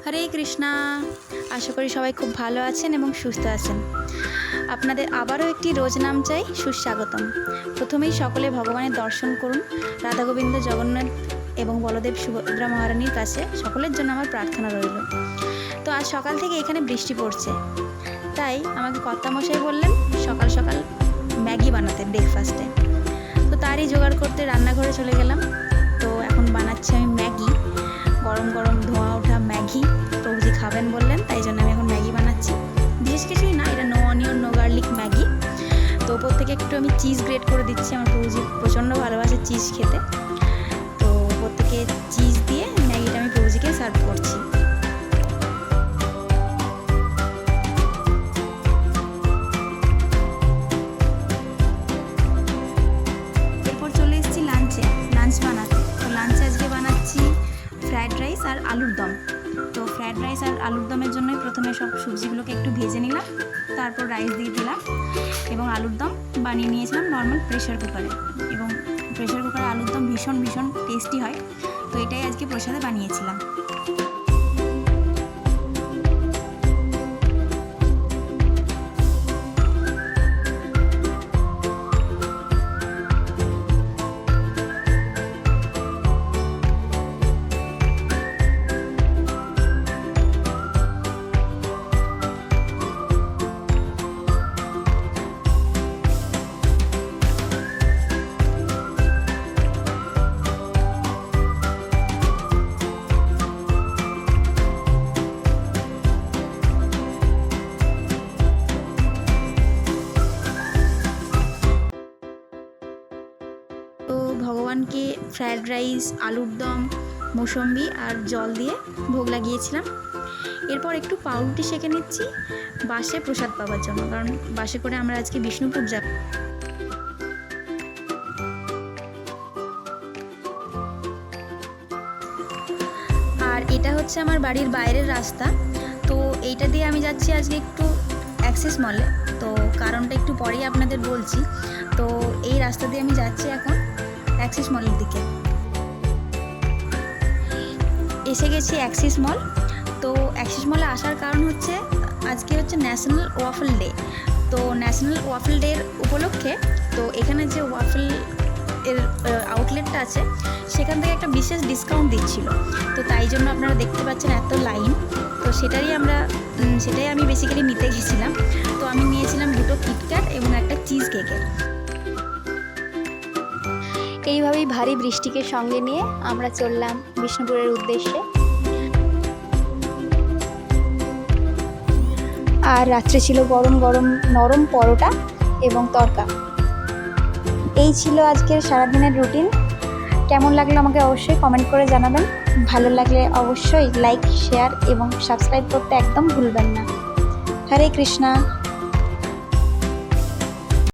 হরে কৃষ্ণা। আশা করি সবাই খুব ভালো আছেন এবং সুস্থ আছেন। আপনাদের আবারও একটি রোজ নাম চাই সুস্বাগতম। প্রথমেই সকলে ভগবানের দর্শন করুন। রাধা গোবিন্দ জগন্নাথ এবং বলদেব সুভদ্রা মহারানীর কাছে সকলের জন্য আমার প্রার্থনা রইল। তো আজ সকাল থেকে এখানে বৃষ্টি পড়ছে, তাই আমাকে কর্তামশাই বললেন সকাল সকাল ম্যাগি বানাতে ব্রেকফাস্টে। তো তারই জোগাড় করতে রান্নাঘরে চলে গেলাম। তো এখন বানাচ্ছি আমি ম্যাগি, গরম গরম ধোঁয়া ওঠা ম্যাগি। প্রভুজি খাবেন বললেন, তাই জন্য আমি এখন ম্যাগি বানাচ্ছি। বিশেষ কিছুই না, এটা no onion no garlic Maggi. তো ওপর থেকে একটু আমি চিজ গ্রেট করে দিচ্ছি। আমার প্রভুজি প্রচণ্ড ভালোবাসে চিজ খেতে, তো ওপর থেকে চিজ দিয়ে ম্যাগিটা আমি প্রভুজিকে সার্ভ করছি। এরপর চলে এসেছি লাঞ্চ বানাতে। তো লাঞ্চে আজকে বানাচ্ছি ফ্রায়েড রাইস আর আলুর দম। তো ফ্রায়েড রাইস আর আলুর দমের জন্যই প্রথমে সব সবজিগুলোকে একটু ভেজে নিলাম, তারপর রাইস দিয়ে দিলাম এবং আলুর দম বানিয়ে নিয়েছিলাম নর্মাল প্রেশার কুকারে। এবং প্রেশার কুকারে আলুর দম ভীষণ ভীষণ টেস্টি হয়। তো এটাই আজকে প্রসাদে বানিয়েছিলাম। তো ভগবানকে ফ্রায়েড রাইস, আলুর দম, মৌসম্বি আর জল দিয়ে ভোগ লাগিয়েছিলাম। এরপর একটু পাউরুটি সেঁকে নিচ্ছি বাসে প্রসাদ পাওয়ার জন্য, কারণ বাসে করে আমরা আজকে বিষ্ণুপুর যাব। আর এটা হচ্ছে আমার বাড়ির বাইরের রাস্তা। তো এইটা দিয়ে আমি যাচ্ছি আজকে একটু অ্যাক্সিস মলে। তো কারণটা একটু পরেই আপনাদের বলছি। তো এই রাস্তা দিয়ে আমি যাচ্ছি এখন অ্যাক্সিস মলের দিকে। এসে গেছি অ্যাক্সিস মল। তো অ্যাক্সিস মলে আসার কারণ হচ্ছে আজকে হচ্ছে ন্যাশনাল ওয়াফল ডে। তো ন্যাশনাল ওয়াফল ডের উপলক্ষে তো এখানে যে ওয়াফল এর আউটলেটটা আছে সেখান থেকে একটা বিশেষ ডিসকাউন্ট দিচ্ছিল। তো তাই জন্য আপনারা দেখতে পাচ্ছেন এত লাইন। তো সেটাই আমি বেসিক্যালি নিতে গেছিলাম। তো আমি নিয়েছিলাম দুটো কিটক্যাট এবং একটা চিজ কেকের। এইভাবেই ভারী বৃষ্টিকে সঙ্গে নিয়ে আমরা চললাম বিষ্ণুপুরের উদ্দেশ্যে। আর রাত্রে ছিল গরম গরম নরম পরোটা এবং তরকা। এই ছিল আজকের সারাদিনের রুটিন। কেমন লাগলো আমাকে অবশ্যই কমেন্ট করে জানাবেন। ভালো লাগলে অবশ্যই লাইক, শেয়ার এবং সাবস্ক্রাইব করতে একদম ভুলবেন না। হরে কৃষ্ণা।